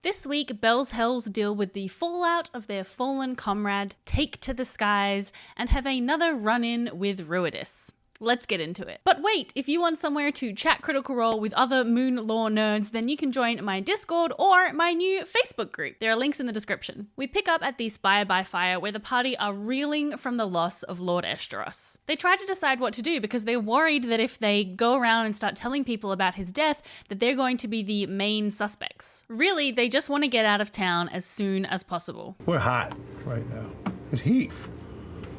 This week, Belle's Hells deal with the fallout of their fallen comrade, take to the skies, and have another run-in with Ruidus. Let's get into it. But wait, if you want somewhere to chat Critical Role with other Moon lore nerds, then you can join my Discord or my new Facebook group. There are links in the description. We pick up at the Spire by Fire, where the party are reeling from the loss of Lord Esteros. They try to decide what to do because they're worried that if they go around and start telling people about his death, that they're going to be the main suspects. Really, they just want to get out of town as soon as possible. We're hot right now. There's heat.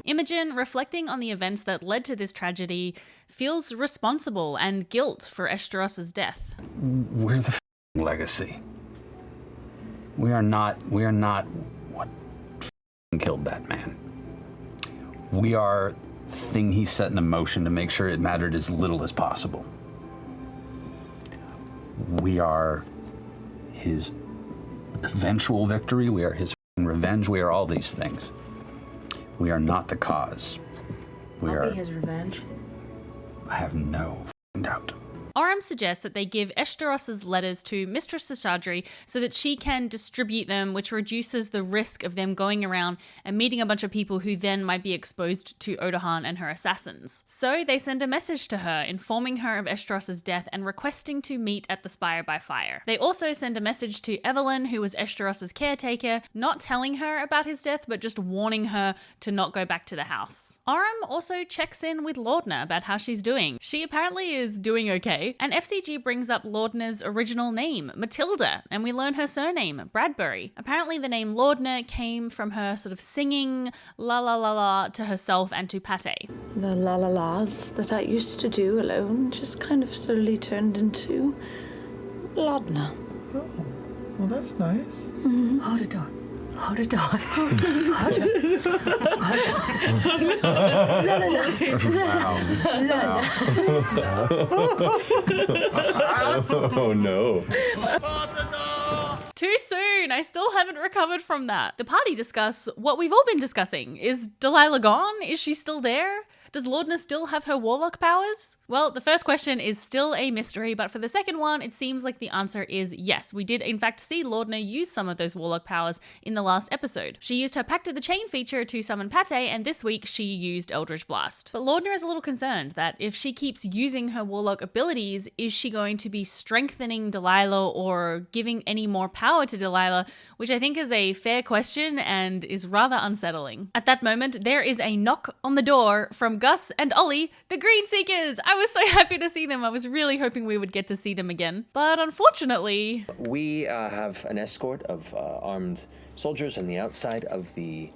Imogen, reflecting on the events that led to this tragedy, feels responsible and guilt for Esteros' death. We're the legacy. We are not what killed that man. We are the thing he set in motion to make sure it mattered as little as possible. We are his eventual victory. We are his revenge. We are all these things. We are not the cause. I'll be his revenge. I have no doubt. Orym suggests that they give Esteros' letters to Mistress Sashadri so that she can distribute them, which reduces the risk of them going around and meeting a bunch of people who then might be exposed to Odohan and her assassins. So they send a message to her informing her of Esteros' death and requesting to meet at the Spire by Fire. They also send a message to Evelyn, who was Esteros' caretaker, not telling her about his death, but just warning her to not go back to the house. Orym also checks in with Laudna about how she's doing. She apparently is doing okay. And FCG brings up Laudna's original name, Matilda, and we learn her surname, Bradbury. Apparently the name Laudna came from her sort of singing la la la la to herself and to Pate. The la la las that I used to do alone just kind of slowly turned into Laudna. Oh, well, that's nice. Mm-hmm. Hold the door. Hold the door. Hold the door. La la la. Oh no. Too soon! I still haven't recovered from that. The party discuss what we've all been discussing. Is Delilah gone? Is she still there? Does Laudna still have her warlock powers? Well, the first question is still a mystery, but for the second one, it seems like the answer is yes. We did in fact see Laudna use some of those warlock powers in the last episode. She used her Pact of the Chain feature to summon Pate, and this week she used Eldritch Blast. But Laudna is a little concerned that if she keeps using her warlock abilities, is she going to be strengthening Delilah or giving any more power to Delilah, which I think is a fair question and is rather unsettling. At that moment, there is a knock on the door from Gus and Ollie, the Green Seekers. I was so happy to see them. I was really hoping we would get to see them again. But unfortunately... We have an escort of armed soldiers on the outside of the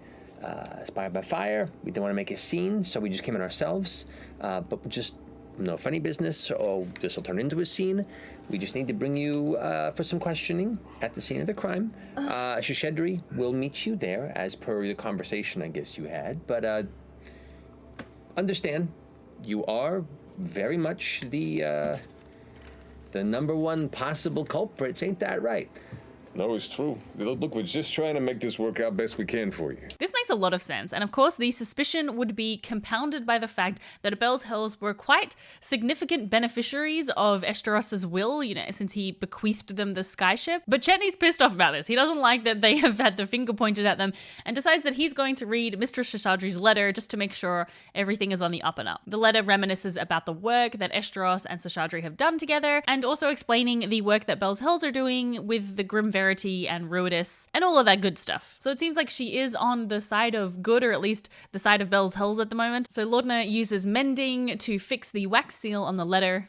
Spire by Fire. We didn't want to make a scene, so we just came in ourselves. But just no funny business, or this will turn into a scene. We just need to bring you for some questioning at the scene of the crime. Shashadri will meet you there, as per the conversation I guess you had. But understand, you are very much the number one possible culprit. Ain't that right? No, it's true. Look, we're just trying to make this work out best we can for you. This makes a lot of sense, and of course the suspicion would be compounded by the fact that Belle's Hells were quite significant beneficiaries of Esteros' will, you know, since he bequeathed them the skyship. But Chetney's pissed off about this. He doesn't like that they have had the finger pointed at them, and decides that he's going to read Mistress Shashadri's letter just to make sure everything is on the up and up. The letter reminisces about the work that Esteros and Shashadri have done together, and also explaining the work that Belle's Hells are doing with the Grim and Ruidus and all of that good stuff. So it seems like she is on the side of good, or at least the side of Belle's Hells at the moment. So Laudna uses mending to fix the wax seal on the letter.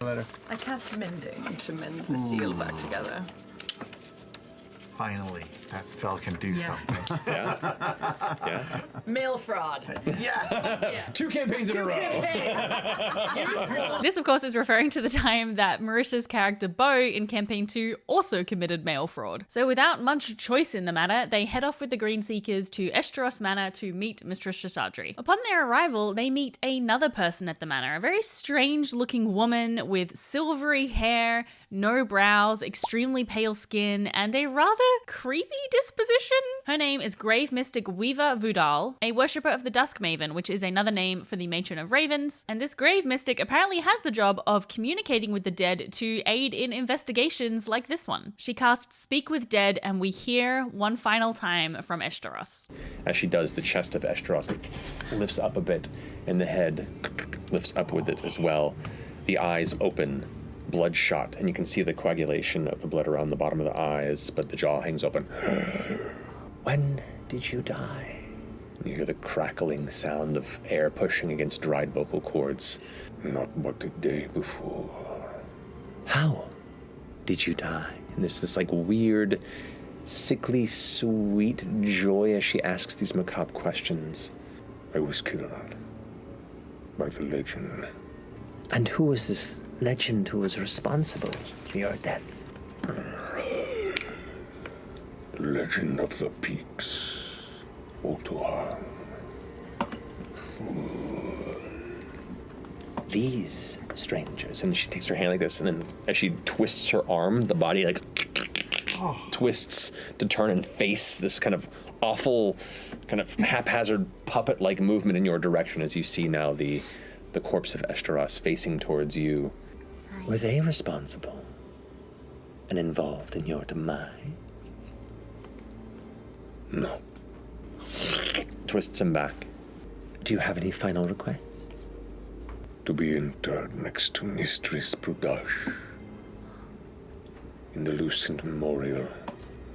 I cast mending to mend the seal back together. Finally, that spell can do something. Yeah? Mail fraud. Yes! 2 campaigns in a row. This, of course, is referring to the time that Marisha's character Bo in Campaign 2 also committed mail fraud. So without much choice in the matter, they head off with the Green Seekers to Esteros Manor to meet Mistress Shashadri. Upon their arrival, they meet another person at the manor, a very strange-looking woman with silvery hair, no brows, extremely pale skin, and a rather creepy disposition. Her name is Grave Mystic Weaver Vudal, a worshipper of the Dusk Maven, which is another name for the Matron of Ravens. And this Grave Mystic apparently has the job of communicating with the dead to aid in investigations like this one. She casts Speak with Dead, and we hear one final time from Eshtaros. As she does, the chest of Eshtaros lifts up a bit, and the head lifts up with it as well. The eyes open, bloodshot, and you can see the coagulation of the blood around the bottom of the eyes, but the jaw hangs open. When did you die? And you hear the crackling sound of air pushing against dried vocal cords. Not but the day before. How did you die? And there's this like weird, sickly, sweet joy as she asks these macabre questions. I was killed by the legend. And who was this legend who was responsible for your death? The legend of the peaks. Otohan. These strangers. And she takes her hand like this, and then as she twists her arm, the body like twists to turn and face this kind of awful, kind of haphazard puppet-like movement in your direction as you see now the corpse of Eshtaros facing towards you. Were they responsible and involved in your demise? No. Twists him back. Do you have any final requests? To be interred next to Mistress Prudash in the Lucent Memorial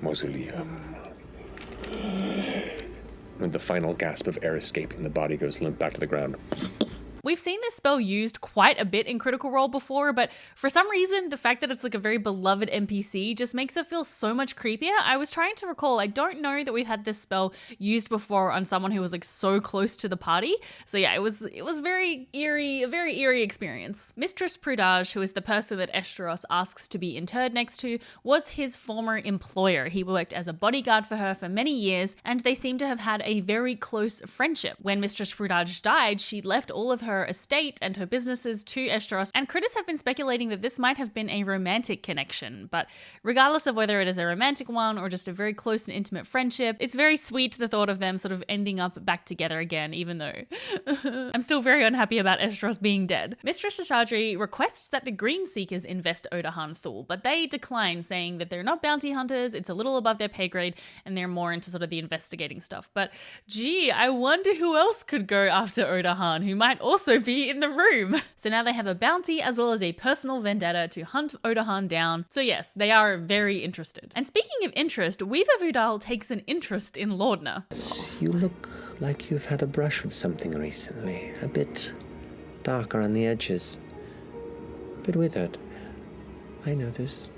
Mausoleum. With the final gasp of air escaping, the body goes limp back to the ground. We've seen this spell used quite a bit in Critical Role before, but for some reason, the fact that it's like a very beloved NPC just makes it feel so much creepier. I was trying to recall, I don't know that we've had this spell used before on someone who was like so close to the party. So yeah, it was very eerie, a very eerie experience. Mistress Prudage, who is the person that Eshtaros asks to be interred next to, was his former employer. He worked as a bodyguard for her for many years, and they seem to have had a very close friendship. When Mistress Prudage died, she left all of her estate and her businesses to Eshtaros, and critics have been speculating that this might have been a romantic connection, but regardless of whether it is a romantic one or just a very close and intimate friendship, it's very sweet the thought of them sort of ending up back together again, even though I'm still very unhappy about Eshtaros being dead. Mistress Shashadri requests that the Green Seekers invest Odahan Thul, but they decline, saying that they're not bounty hunters, it's a little above their pay grade, and they're more into sort of the investigating stuff. But gee, I wonder who else could go after Odahan, who might also be in the room. So now they have a bounty as well as a personal vendetta to hunt Odahan down. So yes, they are very interested. And speaking of interest, Weaver Vudal takes an interest in Laudna. You look like you've had a brush with something recently. A bit darker on the edges. A bit withered. I noticed.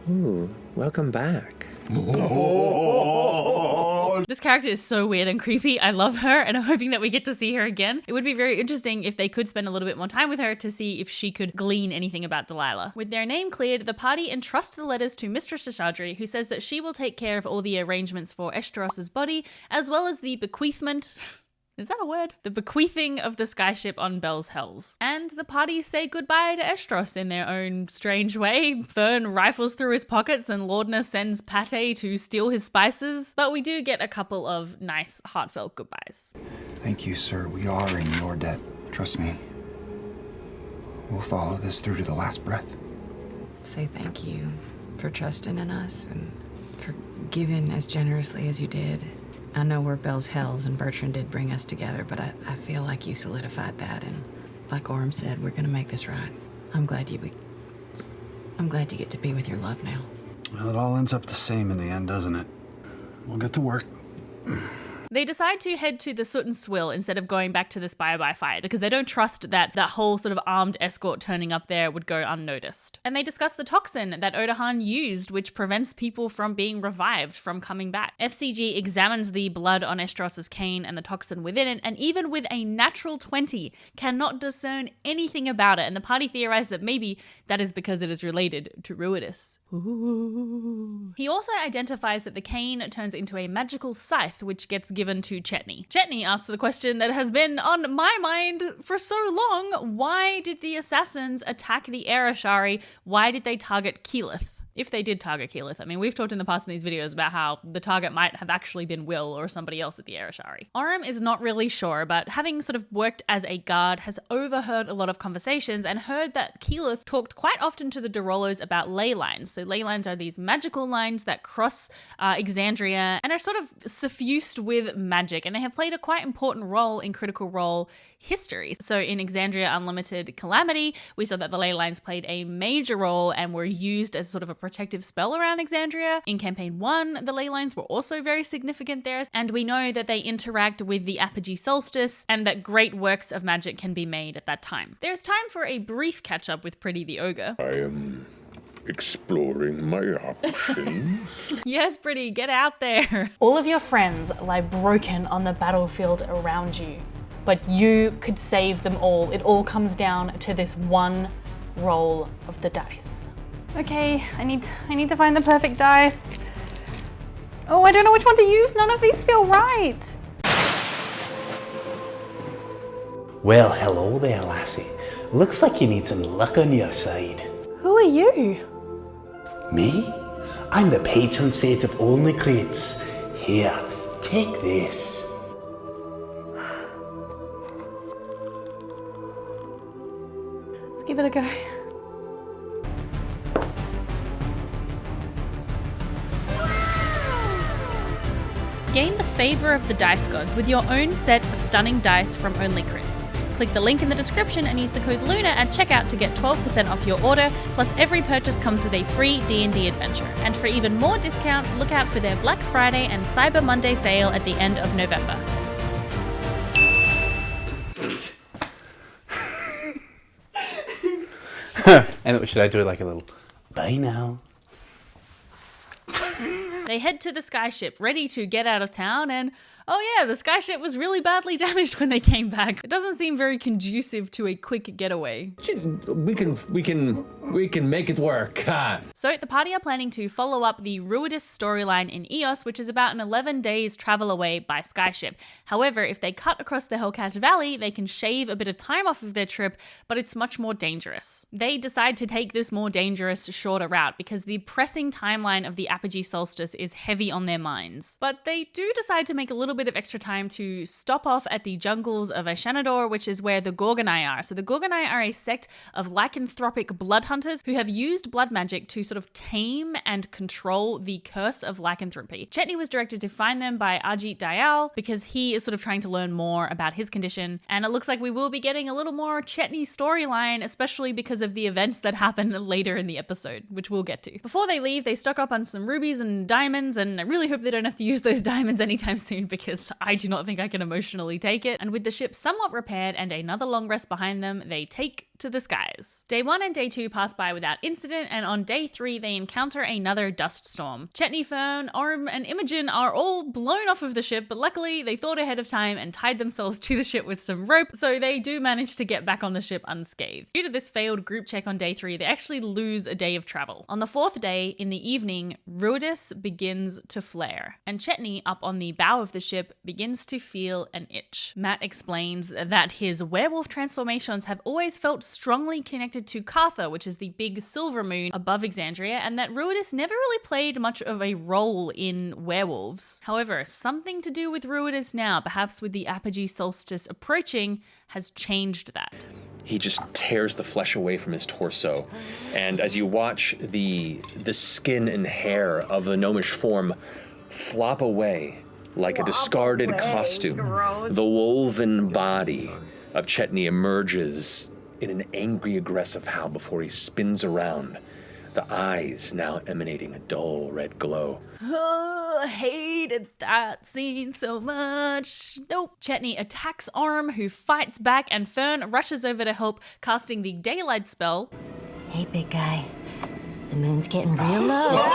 Ooh, welcome back. This character is so weird and creepy. I love her, and I'm hoping that we get to see her again. It would be very interesting if they could spend a little bit more time with her to see if she could glean anything about Delilah. With their name cleared, the party entrust the letters to Mistress Shashadri, who says that she will take care of all the arrangements for Eshtaros's body, as well as the bequeathment... Is that a word? The bequeathing of the skyship on Bell's Hells. And the party say goodbye to Eshtaros in their own strange way. Fern rifles through his pockets and Laudna sends Pate to steal his spices. But we do get a couple of nice, heartfelt goodbyes. Thank you, sir. We are in your debt. Trust me. We'll follow this through to the last breath. Say thank you for trusting in us and for giving as generously as you did. I know we're Bell's Hells and Bertrand did bring us together, but I feel like you solidified that, and like Orm said, we're gonna make this right. I'm glad you get to be with your love now. Well, it all ends up the same in the end, doesn't it? We'll get to work. They decide to head to the Soot and Swill instead of going back to the Spire by Fire because they don't trust that that whole sort of armed escort turning up there would go unnoticed. And they discuss the toxin that Odahan used, which prevents people from being revived from coming back. FCG examines the blood on Eshtaros's cane and the toxin within it, and even with a natural 20, cannot discern anything about it. And the party theorize that maybe that is because it is related to Ruidus. Ooh. He also identifies that the cane turns into a magical scythe, which gets given to Chetney. Chetney asks the question that has been on my mind for so long: why did the assassins attack the Ereshari? Why did they target Keyleth? if they did target Keyleth. I mean, we've talked in the past in these videos about how the target might have actually been Will or somebody else at the Ereshari. Orym is not really sure, but having sort of worked as a guard, has overheard a lot of conversations and heard that Keyleth talked quite often to the Derolos about ley lines. So ley lines are these magical lines that cross Exandria and are sort of suffused with magic, and they have played a quite important role in Critical Role history. So in Exandria Unlimited Calamity, we saw that the ley lines played a major role and were used as sort of a protective spell around Exandria. In Campaign 1, the ley lines were also very significant there, and we know that they interact with the apogee solstice and that great works of magic can be made at that time. There's time for a brief catch-up with Pretty the Ogre. I am exploring my options. Yes, Pretty, get out there. All of your friends lie broken on the battlefield around you, but you could save them all. It all comes down to this one roll of the dice. Okay, I need to find the perfect dice. Oh, I don't know which one to use. None of these feel right. Well, hello there, lassie. Looks like you need some luck on your side. Who are you? Me? I'm the patron saint of only crates. Here, take this. Let's give it a go. Gain the favor of the dice gods with your own set of stunning dice from Only Crits. Click the link in the description and use the code LUNA at checkout to get 12% off your order, plus every purchase comes with a free D&D adventure. And for even more discounts, look out for their Black Friday and Cyber Monday sale at the end of November. And should I do like a little bye now? They head to the skyship, ready to get out of town, and oh yeah, the skyship was really badly damaged when they came back. It doesn't seem very conducive to a quick getaway. We can make it work. So the party are planning to follow up the Ruidus storyline in Eos, which is about an 11 days travel away by skyship. However, if they cut across the Hellcat Valley, they can shave a bit of time off of their trip, but it's much more dangerous. They decide to take this more dangerous, shorter route because the pressing timeline of the apogee solstice is heavy on their minds. But they do decide to make a little bit of extra time to stop off at the jungles of Ashanador, which is where the Gorgonai are. So the Gorgonai are a sect of lycanthropic blood hunters who have used blood magic to sort of tame and control the curse of lycanthropy. Chetney was directed to find them by Ajit Dayal because he is sort of trying to learn more about his condition, and it looks like we will be getting a little more Chetney storyline, especially because of the events that happen later in the episode, which we'll get to. Before they leave, they stock up on some rubies and diamonds, and I really hope they don't have to use those diamonds anytime soon because I do not think I can emotionally take it. And with the ship somewhat repaired and another long rest behind them, they take to the skies. Day 1 and Day 2 pass by without incident, and on Day 3 they encounter another dust storm. Chetney, Fern, Orym, and Imogen are all blown off of the ship, but luckily they thought ahead of time and tied themselves to the ship with some rope, so they do manage to get back on the ship unscathed. Due to this failed group check on Day 3, they actually lose a day of travel. On the 4th day, in the evening, Ruidus begins to flare, and Chetney, up on the bow of the ship, begins to feel an itch. Matt explains that his werewolf transformations have always felt strongly connected to Cartha, which is the big silver moon above Exandria, and that Ruidus never really played much of a role in werewolves. However, something to do with Ruidus now, perhaps with the apogee solstice approaching, has changed that. He just tears the flesh away from his torso, and as you watch the skin and hair of the gnomish form flop away like a discarded costume, the woven body of Chetney emerges in an angry, aggressive howl before he spins around, the eyes now emanating a dull red glow. Oh, I hated that scene so much. Nope. Chetney attacks Orym, who fights back, and Fern rushes over to help, casting the daylight spell. Hey, big guy. The moon's getting real low.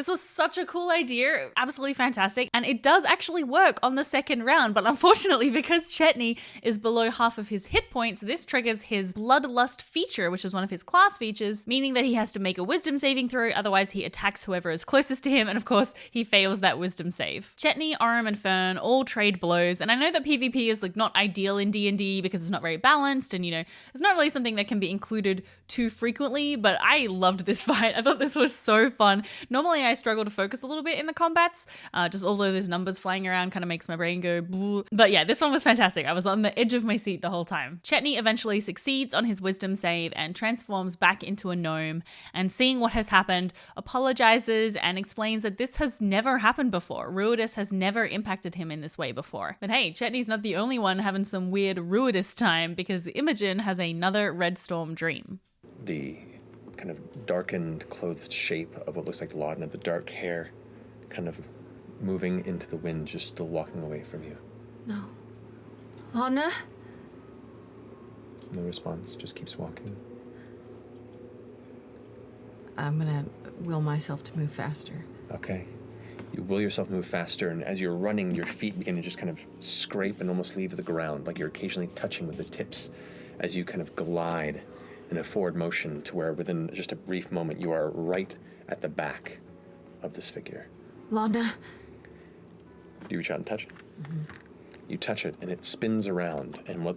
This was such a cool idea, absolutely fantastic, and it does actually work on the second round, but unfortunately because Chetney is below half of his hit points, this triggers his Bloodlust feature, which is one of his class features, meaning that he has to make a wisdom saving throw, otherwise he attacks whoever is closest to him, and of course he fails that wisdom save. Chetney, Orym, and Fern all trade blows, and I know that PvP is like not ideal in D&D because it's not very balanced, and you know, it's not really something that can be included too frequently, but I loved this fight. I thought this was so fun. Normally I struggle to focus a little bit in the combats, just although there's numbers flying around kind of makes my brain go bleh. But yeah, this one was fantastic. I was on the edge of my seat the whole time. Chetney eventually succeeds on his wisdom save and transforms back into a gnome, and seeing what has happened, apologizes and explains that this has never happened before. Ruidus has never impacted him in this way before. But hey, Chetney's not the only one having some weird Ruidus time, because Imogen has another Red Storm dream. The kind of darkened, clothed shape of what looks like Laudna, the dark hair kind of moving into the wind, just still walking away from you. No. Laudna? No response, just keeps walking. I'm gonna will myself to move faster. Okay. You will yourself move faster, and as you're running, your feet begin to just kind of scrape and almost leave the ground, like you're occasionally touching with the tips as you kind of glide in a forward motion to where within just a brief moment you are right at the back of this figure. Laudna? You reach out and touch it. You touch it, and it spins around, and what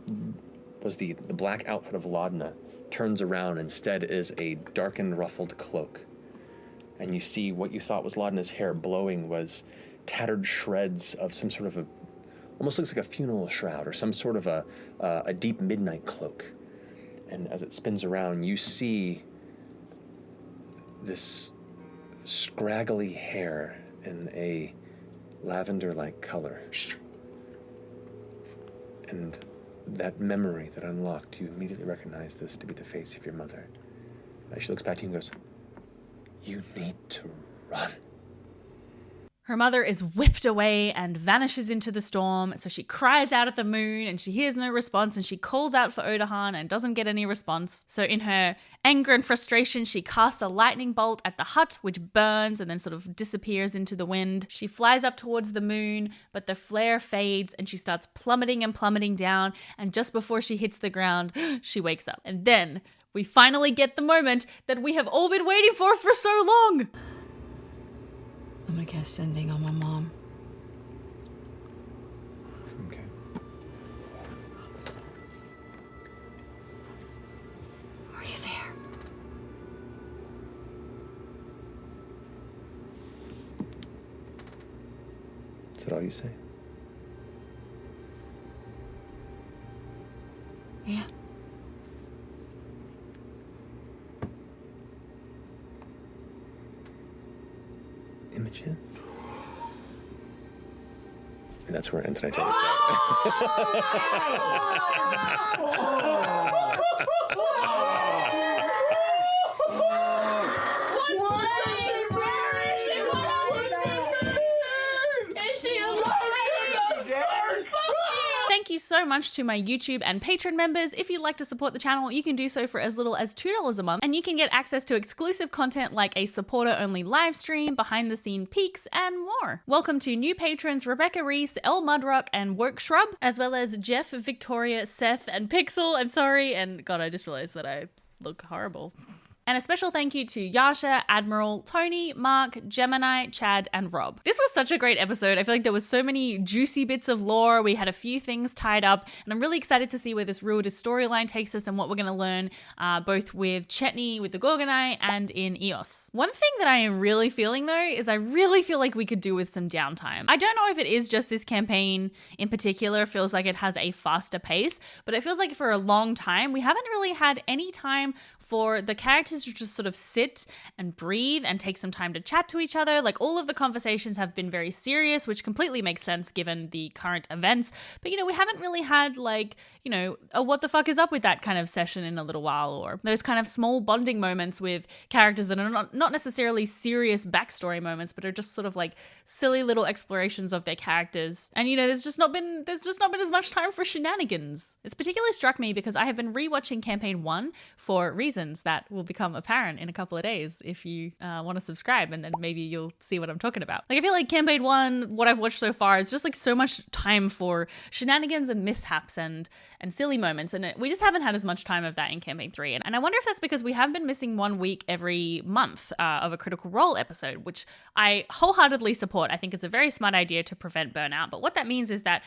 was the black outfit of Laudna turns around, instead is a darkened, ruffled cloak. And you see what you thought was Laudna's hair blowing was tattered shreds of some sort of almost looks like a funeral shroud or some sort of a deep midnight cloak. And as it spins around, you see this scraggly hair in a lavender-like color. And that memory that unlocked, you immediately recognize this to be the face of your mother. As she looks back to you and goes, "You need to run." Her mother is whipped away and vanishes into the storm, so she cries out at the moon and she hears no response, and she calls out for Odahan and doesn't get any response. So in her anger and frustration, she casts a lightning bolt at the hut, which burns and then sort of disappears into the wind. She flies up towards the moon, but the flare fades and she starts plummeting and plummeting down, and just before she hits the ground, she wakes up. And then we finally get the moment that we have all been waiting for so long. I'm gonna cast Sending on my mom. Okay. Are you there? Is that all you say? Yeah. Imogen? And that's where it ends, and I take Thank you so much to my YouTube and Patreon members. If you'd like to support the channel, you can do so for as little as $2 a month, and you can get access to exclusive content like a supporter-only live stream, behind-the-scene peeks, and more. Welcome to new patrons Rebecca Reese, Elle Mudrock, and Work Shrub, as well as Jeff, Victoria, Seth, and Pixel. I'm sorry, and God, I just realized that I look horrible. And a special thank you to Yasha, Admiral, Tony, Mark, Gemini, Chad, and Rob. This was such a great episode. I feel like there was so many juicy bits of lore. We had a few things tied up, and I'm really excited to see where this Ruidus storyline takes us and what we're going to learn both with Chetney, with the Gorgonite, and in EOS. One thing that I am really feeling, though, is I really feel like we could do with some downtime. I don't know if it is just this campaign in particular feels like it has a faster pace, but it feels like for a long time we haven't really had any time for the characters to just sort of sit and breathe and take some time to chat to each other. Like, all of the conversations have been very serious, which completely makes sense given the current events. But, you know, we haven't really had, like, you know, a what the fuck is up with that kind of session in a little while, or those kind of small bonding moments with characters that are not necessarily serious backstory moments, but are just sort of like silly little explorations of their characters. And, you know, there's just not been as much time for shenanigans. It's particularly struck me because I have been rewatching campaign 1 for reasons reasons that will become apparent in a couple of days if you want to subscribe, and then maybe you'll see what I'm talking about. Like, I feel like campaign 1, what I've watched so far, it's just like so much time for shenanigans and mishaps and silly moments, and we just haven't had as much time of that in campaign 3. And I wonder if that's because we have been missing 1 week every month of a Critical Role episode, which I wholeheartedly support. I think it's a very smart idea to prevent burnout. But what that means is that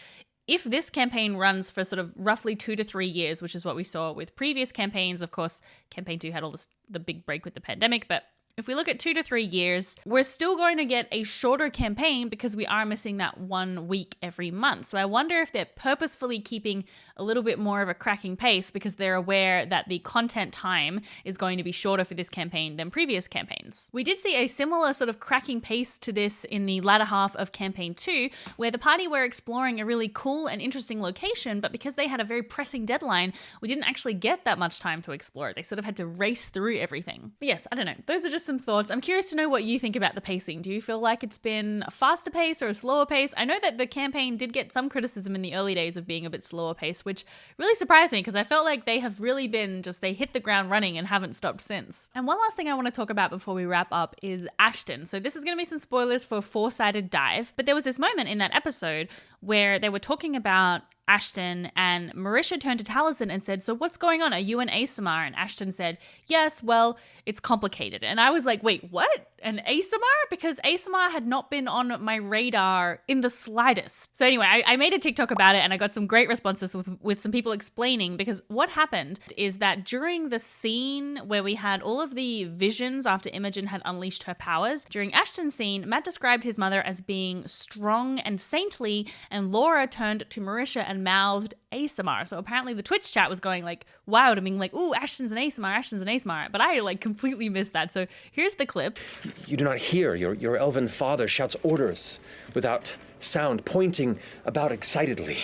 if this campaign runs for sort of roughly 2 to 3 years, which is what we saw with previous campaigns, of course, campaign 2 had all the big break with the pandemic, but if we look at 2 to 3 years, we're still going to get a shorter campaign because we are missing that 1 week every month. So I wonder if they're purposefully keeping a little bit more of a cracking pace because they're aware that the content time is going to be shorter for this campaign than previous campaigns. We did see a similar sort of cracking pace to this in the latter half of campaign 2, where the party were exploring a really cool and interesting location, but because they had a very pressing deadline, we didn't actually get that much time to explore it. They sort of had to race through everything. But yes, I don't know. Those are just some thoughts. I'm curious to know what you think about the pacing. Do you feel like it's been a faster pace or a slower pace? I know that the campaign did get some criticism in the early days of being a bit slower pace, which really surprised me because I felt like they have really been they hit the ground running and haven't stopped since. And one last thing I want to talk about before we wrap up is Ashton. So this is going to be some spoilers for Four-Sided Dive, but there was this moment in that episode where they were talking about Ashton, and Marisha turned to Taliesin and said, "So what's going on? Are you an Asimar?" And Ashton said, "Yes, well, it's complicated." And I was like, wait, what? An Asimar? Because Asimar had not been on my radar in the slightest. So anyway, I made a TikTok about it and I got some great responses with some people explaining, because what happened is that during the scene where we had all of the visions after Imogen had unleashed her powers, during Ashton's scene, Matt described his mother as being strong and saintly, and Laura turned to Marisha and mouthed Asimar. So apparently the Twitch chat was going like wild and being like, "Ooh, Ashton's an Asimar, Ashton's an Asimar." But I like completely missed that. So here's the clip. You do not hear. Your elven father shouts orders without sound, pointing about excitedly.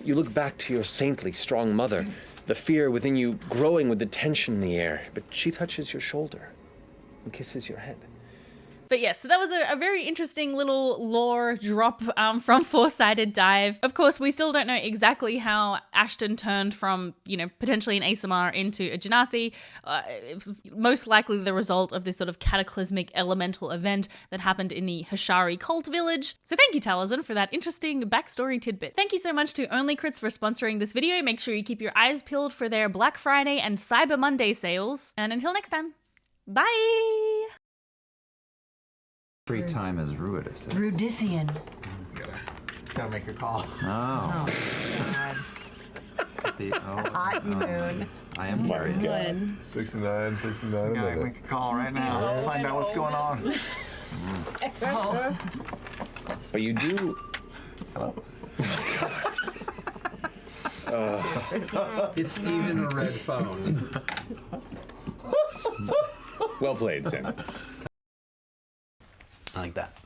You look back to your saintly, strong mother, the fear within you growing with the tension in the air, but she touches your shoulder and kisses your head. But yes, so that was a very interesting little lore drop from Four-Sided Dive. Of course, we still don't know exactly how Ashton turned from, potentially an Asimar into a Genasi. It was most likely the result of this sort of cataclysmic elemental event that happened in the Hashari cult village. So thank you, Taliesin, for that interesting backstory tidbit. Thank you so much to Only Crits for sponsoring this video. Make sure you keep your eyes peeled for their Black Friday and Cyber Monday sales. And until next time, bye! Free time is Ruidus. Rudician. Gotta make a call. Oh. God. Hot moon. I am curious. 69. Gotta make a call right now. Find out what's going on. Oh. But you do. Hello? It's even a red phone. Well played, Sam. I like that.